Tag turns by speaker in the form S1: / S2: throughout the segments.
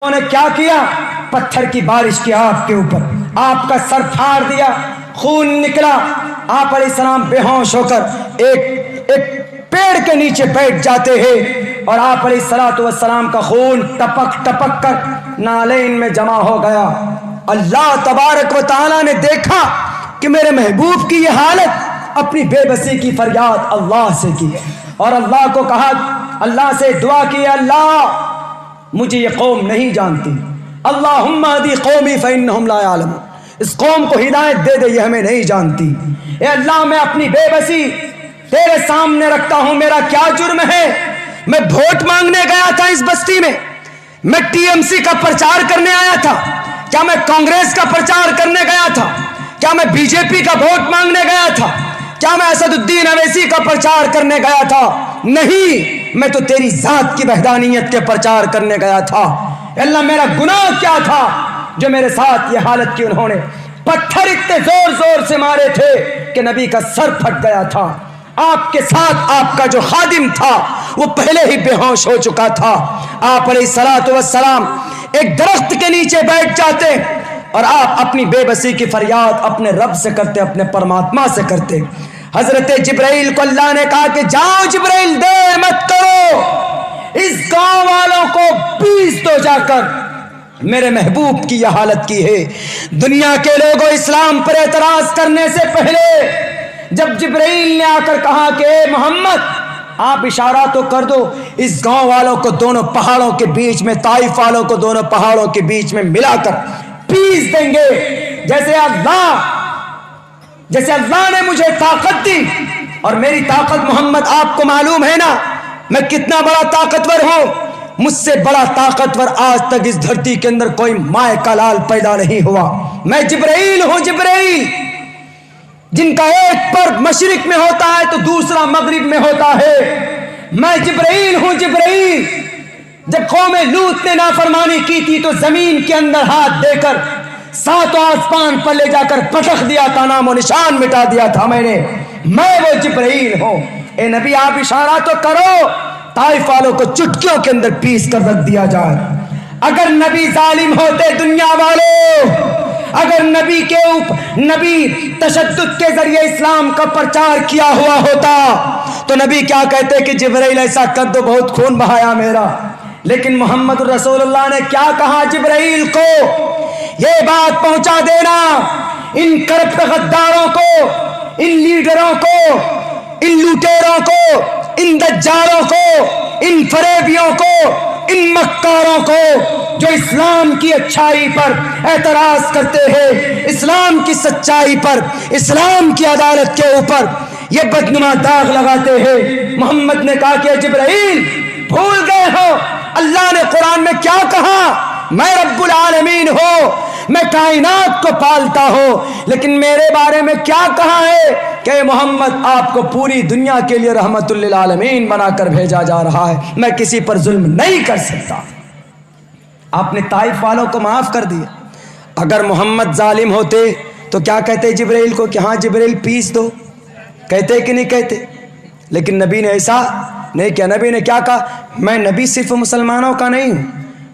S1: انہوں نے کیا کیا؟ پتھر کی بارش کی آپ کے اوپر، آپ کا سر پھاڑ دیا، خون نکلا، آپ علیہ السلام بے ہوش ہو کر ایک پیڑ کے نیچے بیٹھ جاتے ہیں اور آپ علیہ السلام کا خون ٹپک ٹپک کر نالین میں جمع ہو گیا۔ اللہ تبارک و تعالیٰ نے دیکھا کہ میرے محبوب کی یہ حالت، اپنی بے بسی کی فریاد اللہ سے کی اور اللہ کو کہا، اللہ سے دعا کی، اللہ مجھے یہ قوم نہیں جانتی، اللہم اہدی قومی فانہم لا یعلمون، اس قوم کو ہدایت دے دے، یہ ہمیں نہیں جانتی۔ اے اللہ میں اپنی بے بسی تیرے سامنے رکھتا ہوں، میرا کیا جرم ہے؟ میں ووٹ مانگنے گیا تھا اس بستی میں ٹی ایم سی کا پرچار کرنے آیا تھا، کیا میں کانگریس کا پرچار کرنے گیا تھا؟ کیا میں بی جے پی کا ووٹ مانگنے گیا تھا؟ کیا میں اسد الدین اویسی کا پرچار کرنے گیا تھا؟ نہیں، میں تو تیری ذات کی وحدانیت کے پرچار کرنے گیا تھا۔ اللہ میرا گناہ کیا تھا جو میرے ساتھ یہ حالت کی؟ انہوں نے پتھر اتنے زور زور سے مارے تھے کہ نبی کا سر پھٹ گیا تھا۔ آپ کے ساتھ آپ کا جو خادم تھا وہ پہلے ہی بے ہوش ہو چکا تھا۔ آپ علیہ السلام ایک درخت کے نیچے بیٹھ جاتے اور آپ اپنی بے بسی کی فریاد اپنے رب سے کرتے، اپنے پرماتما سے کرتے۔ حضرت جبرائیل کو اللہ نے کہا کہ جاؤ جبرائیل، دیر مت کرو، اس گاؤں والوں کو پیس دو جا کر، میرے محبوب کی یہ حالت کی ہے۔ دنیا کے لوگوں اسلام پر اعتراض کرنے سے پہلے جب جبرائیل نے آ کر کہا کہ اے محمد آپ اشارہ تو کر دو، اس گاؤں والوں کو دونوں پہاڑوں کے بیچ میں، طائف والوں کو دونوں پہاڑوں کے بیچ میں ملا کر پیس دیں گے، جیسے اللہ نے مجھے طاقت دی، اور میری طاقت محمد آپ کو معلوم ہے نا میں کتنا بڑا طاقتور ہوں، مجھ سے بڑا طاقتور آج تک اس دھرتی کے اندر کوئی مائے کا لال پیدا نہیں ہوا۔ میں جبرائیل ہوں، جبرائیل جن کا ایک پر مشرق میں ہوتا ہے تو دوسرا مغرب میں ہوتا ہے۔ میں جبرائیل ہوں، جبرائیل جب قوم لوط نے نافرمانی کی تھی تو زمین کے اندر ہاتھ دے کر ساتوں آسمان پر لے جا کر پٹخ دیا تھا، نام و نشان مٹا دیا تھا میں وہ جبرائیل ہوں۔ اے نبی آپ اشارہ تو کرو، طائف والوں کو چٹکیوں کے اندر پیس کر رکھ دیا جائے۔ اگر نبی ظالم ہوتے دنیا والوں، اگر نبی تشدد کے ذریعے اسلام کا پرچار کیا ہوا ہوتا تو نبی کیا کہتے کہ جبرائیل ایسا کر دو، بہت خون بہایا میرا۔ لیکن محمد رسول اللہ نے کیا کہا جبرائیل کو؟ یہ بات پہنچا دینا ان کرپٹ غداروں کو، ان لیڈروں کو، ان لوٹیروں کو، ان دجالوں کو، ان فریبیوں کو، ان مکاروں کو جو اسلام کی اچھائی پر اعتراض کرتے ہیں، اسلام کی سچائی پر، اسلام کی عدالت کے اوپر یہ بدنما داغ لگاتے ہیں۔ محمد نے کہا کہ جبرائیل بھول گئے ہو، اللہ نے قرآن میں کیا کہا؟ میں رب العالمین ہوں، میں کائنات کو پالتا ہوں، لیکن میرے بارے میں کیا کہا ہے کہ محمد آپ کو پوری دنیا کے لیے رحمت للعالمین بنا کر بھیجا جا رہا ہے، میں کسی پر ظلم نہیں کر سکتا۔ آپ نے طائف والوں کو معاف کر دیا۔ اگر محمد ظالم ہوتے تو کیا کہتے جبرائیل کو کہ ہاں جبرائیل پیس دو، کہتے کہ نہیں کہتے؟ لیکن نبی نے ایسا نہیں کیا۔ نبی نے کیا کہا؟ میں نبی صرف مسلمانوں کا نہیں ہوں،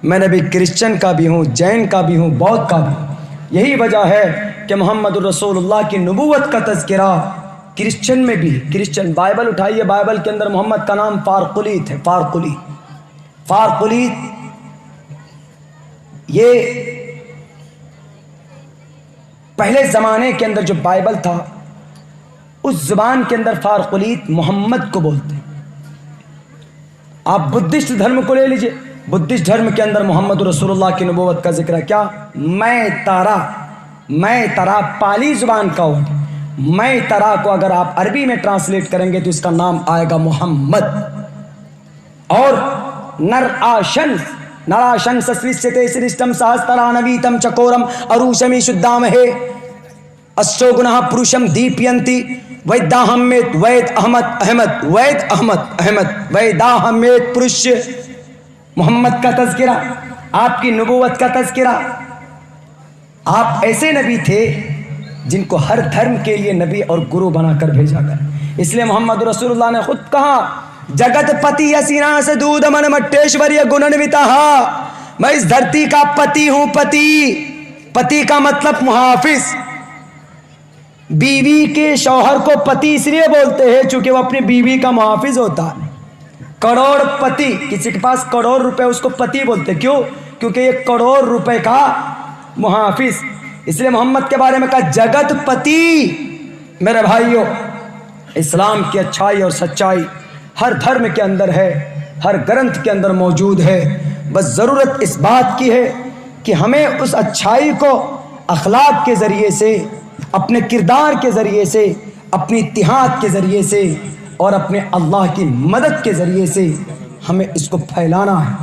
S1: میں نبی کرسچن کا بھی ہوں، جین کا بھی ہوں، بودھ کا بھی ہوں۔ یہی وجہ ہے کہ محمد الرسول اللہ کی نبوت کا تذکرہ کرسچن میں بھی، کرسچن بائبل اٹھائیے، بائبل کے اندر محمد کا نام فارقلیت ہے، فارقلیت یہ پہلے زمانے کے اندر جو بائبل تھا اس زبان کے اندر فارقلیت محمد کو بولتے ہیں۔ آپ بدھسٹ دھرم کو لے لیجئے، بدھسٹ دھرم کے اندر محمد رسول اللہ کی نبوت کا ذکر ہے۔ کیا؟ میں ترا پالی زبان کا ورڈ، میں ترا کو اگر آپ عربی میں ٹرانسلیٹ کریں گے تو اس کا نام آئے گا محمد۔ اور نراشن سسوشتے سرشتم سہسترانویتم چکورم اروشمی شدامہے اسو گناہ پروشم دیپینتی ویداہمیت وید احمد ویداہمیت پروش۔ محمد کا تذکرہ، آپ کی نبوت کا تذکرہ۔ آپ ایسے نبی تھے جن کو ہر دھرم کے لیے نبی اور گرو بنا کر بھیجا گیا، اس لیے محمد رسول اللہ نے خود کہا جگت پتی اسینا سے دودھ من مٹیشوری گننوتا میں اس دھرتی کا پتی ہوں. پتی کا مطلب محافظ. بیوی کے شوہر کو پتی اس لیے بولتے ہیں چونکہ وہ اپنی بیوی کا محافظ ہوتا ہے. کروڑ پتی, کسی کے پاس کروڑ روپے, اس کو پتی بولتے. کیوں؟ کیونکہ یہ کروڑ روپے کا محافظ. اس لیے محمد کے بارے میں کہا جگت پتی. میرے بھائیوں, اسلام کی اچھائی اور سچائی ہر دھرم کے اندر ہے, ہر گرنتھ کے اندر موجود ہے. بس ضرورت اس بات کی ہے کہ ہمیں اس اچھائی کو اخلاق کے ذریعے سے, اپنے کردار کے ذریعے سے, اپنی اتحاد کے ذریعے سے اور اپنے اللہ کی مدد کے ذریعے سے ہمیں اس کو پھیلانا ہے.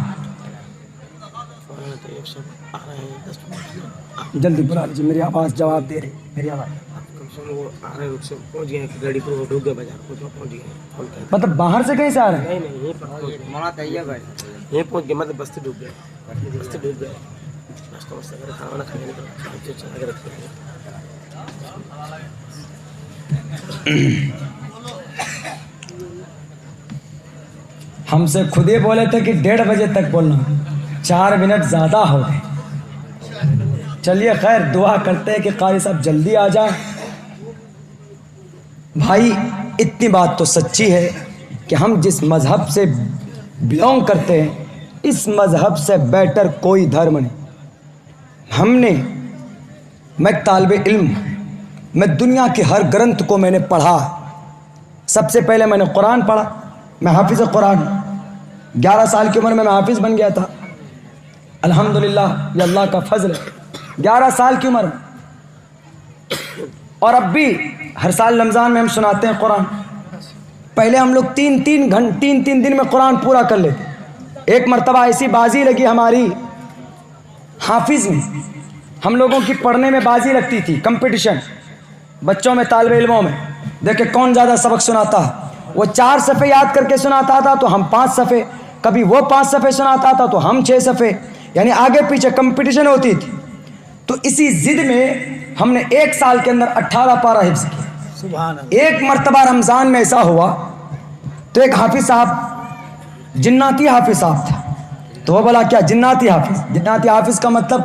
S1: جلدی بلا لیجیے, میری آواز جواب دے رہی, میری آواز. مطلب باہر سے کہیں سے آ رہے ہیں؟
S2: یہیں پہنچ گئے, مطلب بستی ڈوب گئے, بستی ڈوب گئے. کھانا کھانے
S1: ہم سے خود ہی بولے تھے کہ 1:30 بجے تک بولنا, 4 منٹ زیادہ ہو گئے. چلیے خیر, دعا کرتے ہیں کہ قاری صاحب جلدی آ جائیں. بھائی اتنی بات تو سچی ہے کہ ہم جس مذہب سے بلونگ کرتے ہیں اس مذہب سے بیٹر کوئی دھرم نہیں. میں طالب علم, میں دنیا کے ہر گرنتھ کو میں نے پڑھا. سب سے پہلے میں نے قرآن پڑھا, میں حافظ قرآن. 11 سال کی عمر میں حافظ بن گیا تھا. الحمدللہ, یہ اللہ کا فضل ہے. 11 سال کی عمر میں, اور اب بھی ہر سال رمضان میں ہم سناتے ہیں قرآن. پہلے ہم لوگ 3 دن میں قرآن پورا کر لیتے. ایک مرتبہ ایسی بازی لگی ہماری حافظ میں, ہم لوگوں کی پڑھنے میں بازی لگتی تھی, کمپٹیشن بچوں میں, طالب علموں میں. دیکھیں کون زیادہ سبق سناتا ہے. وہ 4 صفحے یاد کر کے سناتا تھا تو ہم 5 صفحے, کبھی وہ 5 صفحے سناتا تھا تو ہم 6 صفحے, یعنی آگے پیچھے کمپٹیشن ہوتی تھی. تو اسی ضد میں ہم نے 1 سال کے اندر 18 پارہ حفظ کیا.
S2: سبحان اللہ.
S1: ایک مرتبہ رمضان میں ایسا ہوا تو ایک حافظ صاحب, جناتی حافظ صاحب تھا, تو وہ بولا کیا جناتی حافظ. جناتی حافظ کا مطلب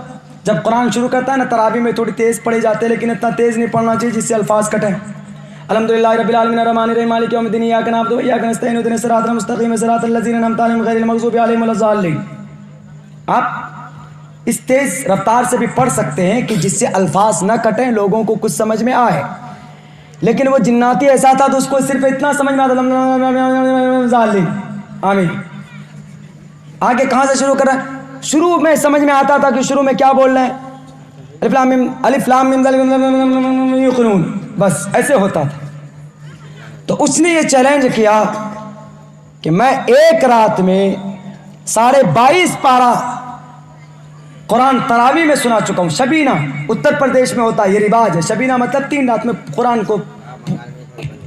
S1: جب قرآن شروع کرتا ہے نا, تراویح میں تھوڑی تیز پڑھے جاتے ہیں لیکن اتنا تیز نہیں پڑھنا چاہیے جس سے الفاظ کٹیں. الحمدللہ رب العالمین الرحمن الرحیم مالک یوم الدین ایاک نعبد و ایاک نستعین اهدنا الصراط المستقیم صراط الذین انعمت علیہم غیر المغضوب علیہم ولا الضالین. آپ اس تیز رفتار سے بھی پڑھ سکتے ہیں کہ جس سے الفاظ نہ کٹیں, لوگوں کو کچھ سمجھ میں آئے. لیکن وہ جناتی ایسا تھا تو اس کو صرف اتنا سمجھ میں آتا, آمین. آگے کہاں سے شروع کر رہا ہے؟ شروع میں سمجھ میں آتا تھا کہ شروع میں کیا بول رہے ہیں, الف لام میم یقنون, بس ایسے ہوتا تھا. تو اس نے یہ چیلنج کیا کہ میں ایک رات میں 22.5 پارہ قرآن تراویح میں سنا چکا ہوں. شبینہ اتر پردیش میں ہوتا ہے, یہ رواج ہے. شبینہ مطلب 3 رات میں قرآن کو,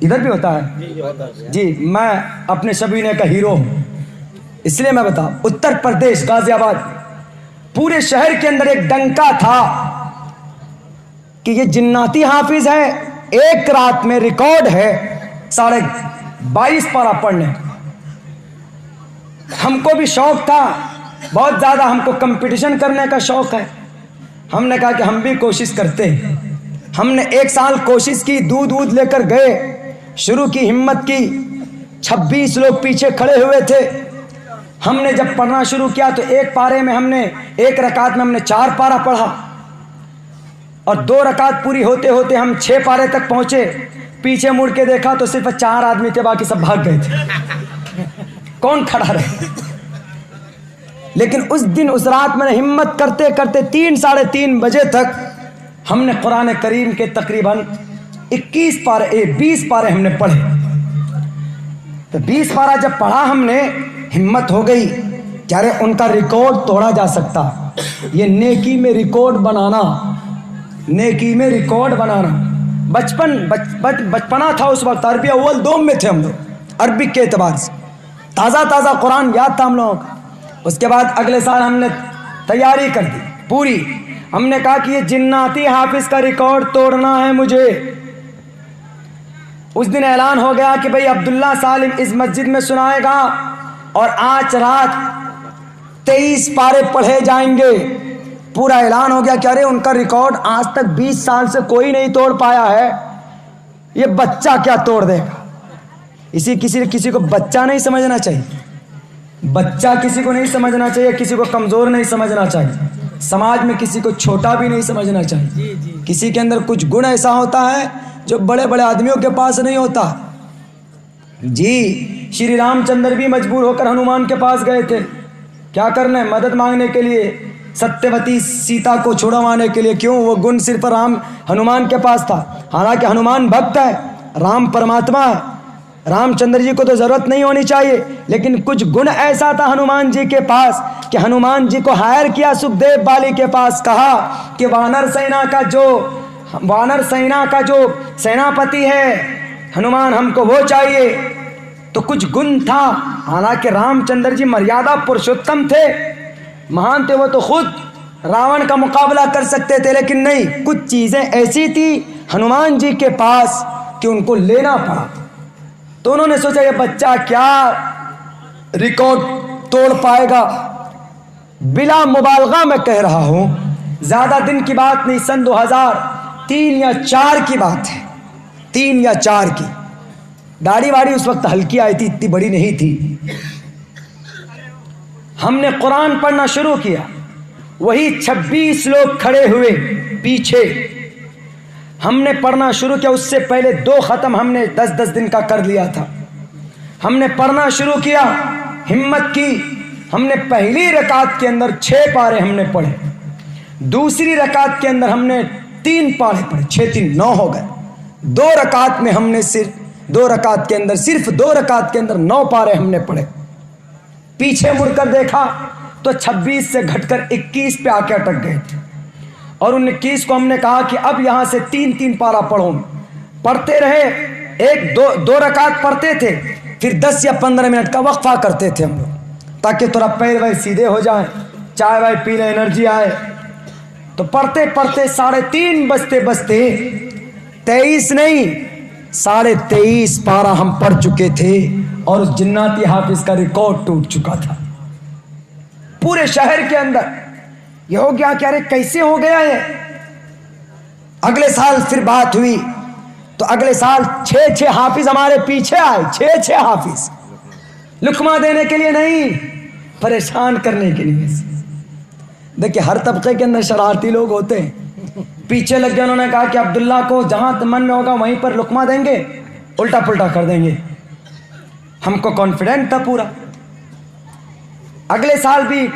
S1: ادھر بھی ہوتا ہے جی. میں اپنے شبینے کا ہیرو ہوں, اس لیے میں بتا. اتر پردیش غازی آباد, پورے شہر کے اندر ایک ڈنکا تھا کہ یہ جناتی حافظ ہے. ایک رات میں ریکارڈ ہے 22.5 پارہ پڑھنے. ہم کو بھی شوق تھا بہت زیادہ, ہم کو کمپٹیشن کرنے کا شوق ہے. ہم نے کہا کہ ہم بھی کوشش کرتے ہیں. ہم نے 1 سال کوشش کی, دودھ لے کر گئے, شروع کی, ہمت کی. 26 لوگ پیچھے کھڑے ہوئے تھے. ہم نے جب پڑھنا شروع کیا تو ایک پارے میں ہم نے, ایک رکعت میں ہم نے 4 پارہ پڑھا, اور 2 رکعت پوری ہوتے ہوتے ہم 6 پارے تک پہنچے. پیچھے مڑ کے دیکھا تو صرف 4 آدمی تھے, باقی سب بھاگ گئے تھے. کون کھڑا رہے؟ لیکن اس دن, اس رات میں نے ہمت کرتے کرتے 3 ساڑھے 3 بجے تک ہم نے قرآن کریم کے تقریباً 20 پارے ہم نے پڑھے. تو 20 پارہ جب پڑھا ہم نے, ہمت ہو گئی کہ ارے ان کا ریکارڈ توڑا جا سکتا. یہ نیکی میں ریکارڈ بنانا, نیکی میں ریکارڈ بنانا. بچپنا تھا اس وقت, عربی اول دوم میں تھے ہم لوگ, عربی کے اعتبار سے تازہ قرآن یاد تھا ہم لوگوں کا. اس کے بعد اگلے سال ہم نے تیاری کر دی پوری. ہم نے کہا کہ یہ جناتی حافظ کا ریکارڈ توڑنا ہے مجھے. اس دن اعلان ہو گیا کہ بھئی عبداللہ سالم اس مسجد میں سنائے گا, اور آج رات 23 پارے پڑھے جائیں گے. پورا اعلان ہو گیا کہ ارے ان کا ریکارڈ آج تک 20 سال سے کوئی نہیں توڑ پایا ہے, یہ بچہ کیا توڑ دے گا. کسی کو بچہ نہیں سمجھنا چاہیے, بچہ کسی کو نہیں سمجھنا چاہیے, کسی کو کمزور نہیں سمجھنا چاہیے, سماج میں کسی کو چھوٹا بھی نہیں سمجھنا چاہیے. کسی کے اندر کچھ گن ایسا ہوتا ہے جو بڑے بڑے آدمیوں کے پاس نہیں ہوتا. جی شری رام چندر بھی مجبور ہو کر ہنومان کے پاس گئے تھے. کیا کرنے؟ مدد مانگنے کے لیے, ستیوتی سیتا کو چھڑوانے کے لیے. کیوں؟ وہ گن صرف ہنومان کے پاس تھا. حالانکہ ہنومان بھکت ہے, رام پرماتما ہے, رام چندر جی کو تو ضرورت نہیں ہونی چاہیے, لیکن کچھ گن ایسا تھا ہنومان جی کے پاس کہ ہنومان جی کو ہائر کیا سکھدیو بالی کے پاس, کہا کہ وانر سینا کا جو سیناپتی ہے ہنومان, ہم کو وہ چاہیے. تو کچھ گن تھا. حالانکہ رام چندر جی مریادہ پرشوتم تھے, مہان تھے, وہ تو خود راون کا مقابلہ کر سکتے تھے, لیکن نہیں, کچھ چیزیں ایسی تھی ہنومان جی کے پاس کہ ان کو لینا پڑا. تو انہوں نے سوچا یہ بچہ کیا ریکارڈ توڑ پائے گا. بلا مبالغہ میں کہہ رہا ہوں, زیادہ دن کی بات نہیں, سن 2003 یا 4 کی بات ہے, 3 یا 4 کی. داڑھی واڑی اس وقت ہلکی آئی تھی, اتنی بڑی نہیں تھی. ہم نے قرآن پڑھنا شروع کیا, وہی 26 لوگ کھڑے ہوئے پیچھے. ہم نے پڑھنا شروع کیا, اس سے پہلے 2 ختم ہم نے 10-10 دن کا کر لیا تھا. ہم نے پڑھنا شروع کیا, ہمت کی. ہم نے پہلی رکعت کے اندر 6 پارے ہم نے پڑھے, دوسری رکعت کے اندر ہم نے 3 پارے پڑھے, 6 3 9 ہو گئے. 2 رکعت میں ہم نے صرف 2 رکعت کے اندر 9 پارے ہم نے پڑھے. پیچھے مڑ کر دیکھا تو 26 سے گھٹ کر 21 پہ آ کے اٹک گئے تھے, اور 21 کو ہم نے کہا کہ اب یہاں سے 3 پارا پڑھو. پڑھتے رہے, 2 رکعت پڑھتے تھے, پھر 10 یا 15 منٹ کا وقفہ کرتے تھے ہم لوگ, تاکہ تھوڑا پیر ویر سیدھے ہو جائیں, چائے وائے پی لیں, انرجی آئے. تو پڑھتے 3:30 بجتے 23 نہیں 23.5 پارا ہم پڑھ چکے تھے, اور اس جناتی حافظ کا ریکارڈ ٹوٹ چکا تھا پورے شہر کے اندر. یہ ہو گیا کہ ارے کیسے ہو گیا یہ. اگلے سال پھر بات ہوئی تو اگلے سال 6 حافظ ہمارے پیچھے آئے, 6 حافظ, لقمہ دینے کے لیے نہیں, پریشان کرنے کے لیے. دیکھیں ہر طبقے کے اندر شرارتی لوگ ہوتے ہیں. پیچھے لگ گئے, انہوں نے کہا کہ عبداللہ کو جہاں من میں ہوگا وہیں پر لقمہ دیں گے, الٹا پلٹا کر دیں گے. ہم کو کانفیڈنٹ تھا پورا. اگلے سال بھی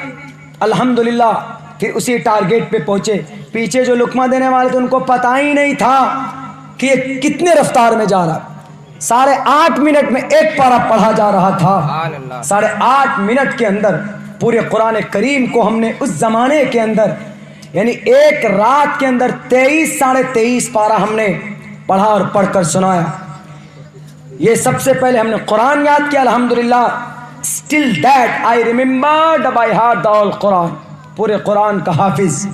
S1: الحمدللہ پھر اسی ٹارگیٹ پہ پہنچے. پیچھے جو لقمہ دینے والے تھے ان کو پتہ ہی نہیں تھا کہ یہ کتنے رفتار میں جا رہا. 8.5 منٹ میں 1 پارا پڑھا جا رہا تھا. 8.5 منٹ کے اندر پورے قرآن کریم کو ہم نے اس زمانے کے اندر, یعنی ایک رات کے اندر 23-23.5 پارا ہم نے پڑھا اور پڑھ کر سنایا. یہ سب سے پہلے ہم نے قرآن یاد کیا الحمدللہ. Still that I remembered by heart the whole Quran. پورے قرآن کا حافظ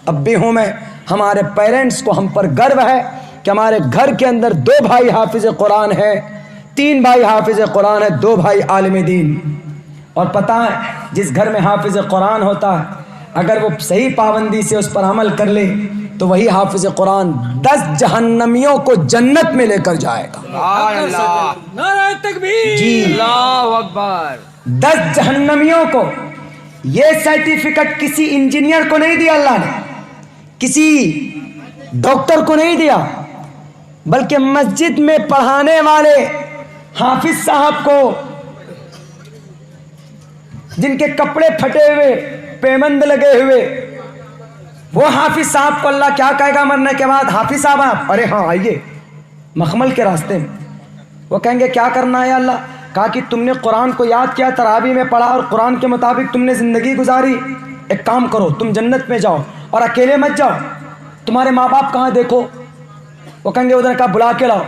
S1: اب بھی ہوں میں. ہمارے پیرنٹس کو ہم پر گرو ہے کہ ہمارے گھر کے اندر 2 بھائی حافظ قرآن ہیں, 3 بھائی حافظ قرآن ہیں, 2 بھائی عالم دین. اور پتہ ہے جس گھر میں حافظ قرآن ہوتا ہے, اگر وہ صحیح پابندی سے اس پر عمل کر لے تو وہی حافظ قرآن 10 جہنمیوں کو جنت میں لے کر جائے گا.
S2: نعرہ تکبیر,
S1: جی
S2: اللہ اکبر.
S1: 10 جہنمیوں کو. یہ سرٹیفکیٹ کسی انجینئر کو نہیں دیا اللہ نے, کسی ڈاکٹر کو نہیں دیا, بلکہ مسجد میں پڑھانے والے حافظ صاحب کو, جن کے کپڑے پھٹے ہوئے, پیمند لگے ہوئے, وہ حافظ صاحب کو اللہ کیا کہے گا مرنے کے بعد؟ حافظ صاحب آپ, ارے ہاں آئیے مخمل کے راستے میں. وہ کہیں گے کیا کرنا ہے اللہ؟ کہا کہ تم نے قرآن کو یاد کیا, تراویح میں پڑھا, اور قرآن کے مطابق تم نے زندگی گزاری. ایک کام کرو, تم جنت میں جاؤ اور اکیلے مت جاؤ. تمہارے ماں باپ کہاں دیکھو. وہ کہیں گے ادھر کا بلا کے لاؤ.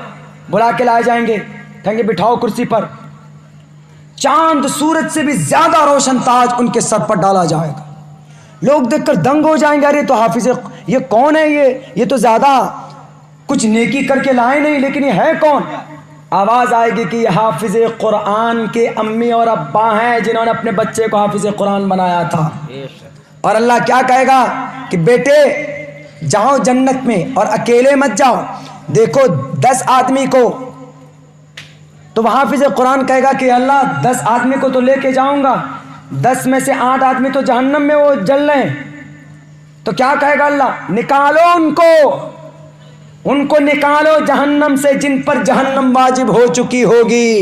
S1: بلا کے لائے جائیں گے, کہیں گے بٹھاؤ کرسی پر. چاند سورج سے بھی زیادہ روشن تاج ان کے سر پر ڈالا جائے گا. لوگ دیکھ کر دنگ ہو جائیں گے, ارے تو حافظ, یہ کون ہے؟ یہ تو زیادہ کچھ نیکی کر کے لائے نہیں, لیکن یہ ہے کون؟ آواز آئے گی کہ یہ حافظ قرآن کے امی اور ابا ہیں جنہوں نے اپنے بچے کو حافظ قرآن بنایا تھا. اور اللہ کیا کہے گا کہ بیٹے جاؤ جنت میں اور اکیلے مت جاؤ. دیکھو 10 آدمی کو تو وہاں حافظ قرآن کہے گا کہ اللہ 10 آدمی کو تو لے کے جاؤں گا, 10 میں سے 8 آدمی تو جہنم میں وہ جل رہے ہیں. تو کیا کہے گا اللہ, نکالو ان کو نکالو جہنم سے جن پر جہنم واجب ہو چکی ہوگی.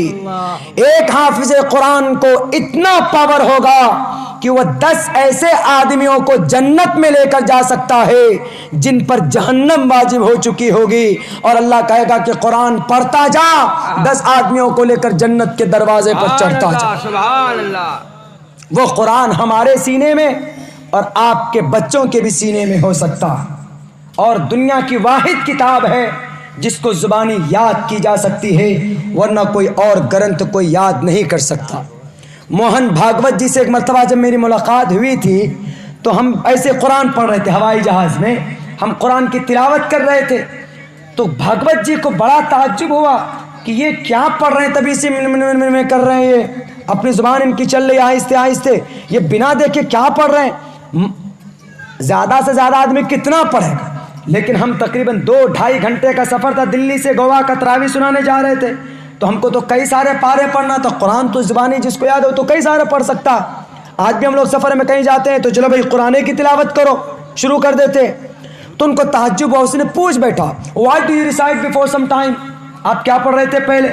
S1: ایک حافظ قرآن کو اتنا پاور ہوگا کہ وہ 10 ایسے آدمیوں کو جنت میں لے کر جا سکتا ہے جن پر جہنم واجب ہو چکی ہوگی. اور اللہ کہے گا کہ قرآن پڑھتا جا, 10 آدمیوں کو لے کر جنت کے دروازے پر چڑھتا جا.
S2: سبحان اللہ.
S1: وہ قرآن ہمارے سینے میں اور آپ کے بچوں کے بھی سینے میں ہو سکتا, اور دنیا کی واحد کتاب ہے جس کو زبانی یاد کی جا سکتی ہے, ورنہ کوئی اور گرنتھ کوئی یاد نہیں کر سکتا. موہن بھاگوت جی سے ایک مرتبہ جب میری ملاقات ہوئی تھی تو ہم ایسے قرآن پڑھ رہے تھے ہوائی جہاز میں, ہم قرآن کی تلاوت کر رہے تھے. تو بھاگوت جی کو بڑا تعجب ہوا کہ یہ کیا پڑھ رہے ہیں, تبھی سے میں کر رہے ہیں, یہ اپنی زبان ان کی چل رہی آہستہ آہستہ, یہ بنا دیکھے کیا پڑھ رہے ہیں. زیادہ سے زیادہ آدمی کتنا پڑھے گا, لیکن ہم تقریباً 2-2.5 گھنٹے کا سفر تھا, دلی سے گوا کا تراویح سنانے جا رہے تھے. تو ہم کو تو کئی سارے پارے پڑھنا تھا. قرآن تو زبانی جس کو یاد ہو تو کئی سارے پڑھ سکتا. آج بھی ہم لوگ سفر میں کہیں جاتے ہیں تو چلو بھائی قرآن کی تلاوت کرو, شروع کر دیتے. تو ان کو تعجب ہوا, اس نے پوچھ بیٹھا what do you recite before some time, آپ کیا پڑھ رہے تھے پہلے.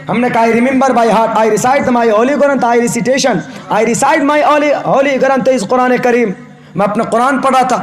S1: ہم نے کہا I remember by heart, I recite my holy Granth, I recitation, I recite my holy Granth is قرآن کریم. میں اپنا قرآن پڑھ رہا تھا.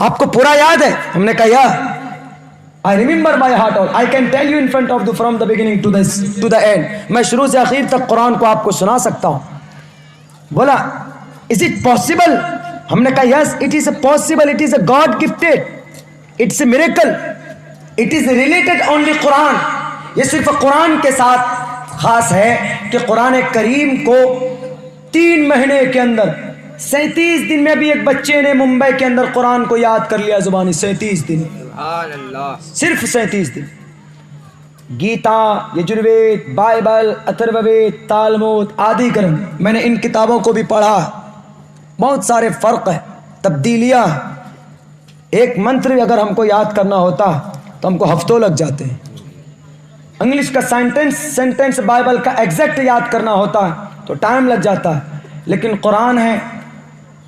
S1: آپ کو پورا یاد ہے. ہم نے کہا یا I remember by heart all. I can tell you in front of from the beginning to the end. میں شروع سے آخر تک قرآن کو آپ کو سنا سکتا ہوں. بولا is it possible? ہم نے کہا yes it is possible, it is a God gifted, it's a miracle, it is related only Quran. یہ صرف قرآن کے ساتھ خاص ہے کہ قرآن کریم کو 3 مہینے کے اندر 37 دن میں بھی ایک بچے نے ممبئی کے اندر قرآن کو یاد کر لیا زبانی. 37 دن, صرف 37 دن. گیتا, یجروید, بائبل, اتھروید, تالمود, آدی گرنتھ, میں نے ان کتابوں کو بھی پڑھا. بہت سارے فرق ہیں, تبدیلیاں. ایک منتر اگر ہم کو یاد کرنا ہوتا تو ہم کو ہفتوں لگ جاتے ہیں. انگلش کا سینٹنس بائبل کا ایگزیکٹ یاد کرنا ہوتا تو ٹائم لگ جاتا ہے. لیکن قرآن ہے,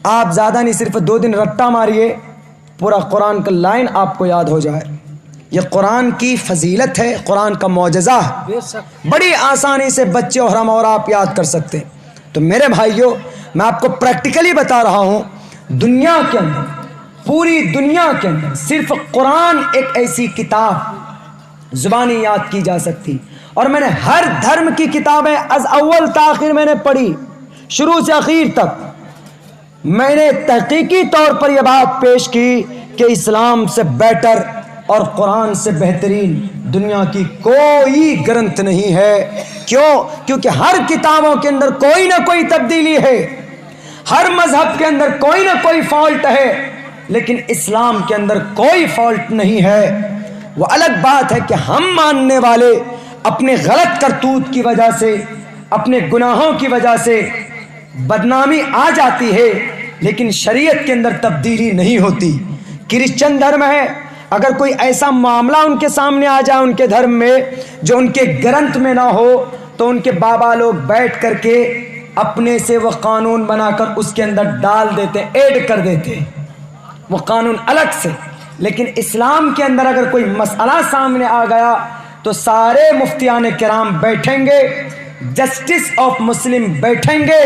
S1: آپ زیادہ نہیں, صرف 2 دن رٹا ماریے, پورا قرآن کا لائن آپ کو یاد ہو جائے. یہ قرآن کی فضیلت ہے, قرآن کا معجزہ ہے. بڑی آسانی سے بچے اور ہم اور آپ یاد کر سکتے ہیں. تو میرے بھائیوں, میں آپ کو پریکٹیکلی بتا رہا ہوں, دنیا کے اندر, پوری دنیا کے اندر صرف قرآن ایک ایسی کتاب زبانی یاد کی جا سکتی. اور میں نے ہر دھرم کی کتابیں از اول تاخیر میں نے پڑھی, شروع سے اخیر تک. میں نے تحقیقی طور پر یہ بات پیش کی کہ اسلام سے بیٹر اور قرآن سے بہترین دنیا کی کوئی گرنتھ نہیں ہے. کیوں؟ کیونکہ ہر کتابوں کے اندر کوئی نہ کوئی تبدیلی ہے, ہر مذہب کے اندر کوئی نہ کوئی فالٹ ہے, لیکن اسلام کے اندر کوئی فالٹ نہیں ہے. وہ الگ بات ہے کہ ہم ماننے والے اپنے غلط کرتوت کی وجہ سے, اپنے گناہوں کی وجہ سے بدنامی آ جاتی ہے, لیکن شریعت کے اندر تبدیلی نہیں ہوتی. کرسچن دھرم ہے, اگر کوئی ایسا معاملہ ان کے سامنے آ جائے ان کے دھرم میں جو ان کے گرنتھ میں نہ ہو, تو ان کے بابا لوگ بیٹھ کر کے اپنے سے وہ قانون بنا کر اس کے اندر ڈال دیتے, ایڈ کر دیتے وہ قانون الگ سے. لیکن اسلام کے اندر اگر کوئی مسئلہ سامنے آ گیا تو سارے مفتیان کرام بیٹھیں گے, جسٹس آف مسلم بیٹھیں گے,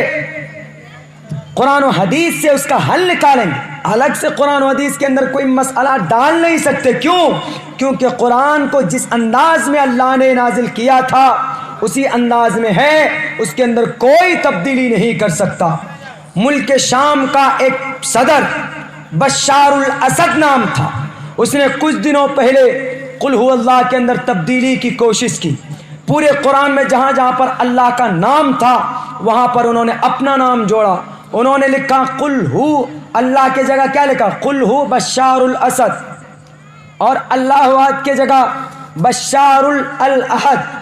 S1: قرآن و حدیث سے اس کا حل نکالیں گے. الگ سے قرآن و حدیث کے اندر کوئی مسئلہ ڈال نہیں سکتے. کیوں؟ کیونکہ قرآن کو جس انداز میں اللہ نے نازل کیا تھا اسی انداز میں ہے, اس کے اندر کوئی تبدیلی نہیں کر سکتا. ملک شام کا ایک صدر بشار الاسد نام تھا, اس نے کچھ دنوں پہلے قل هو اللہ کے اندر تبدیلی کی کوشش کی. پورے قرآن میں جہاں جہاں پر اللہ کا نام تھا وہاں پر انہوں نے اپنا نام جوڑا. انہوں نے لکھا قل ہو, اللہ کے جگہ کیا لکھا, قل ہو بشار الاسد, اور اللہ وحد کے جگہ بشار الاحد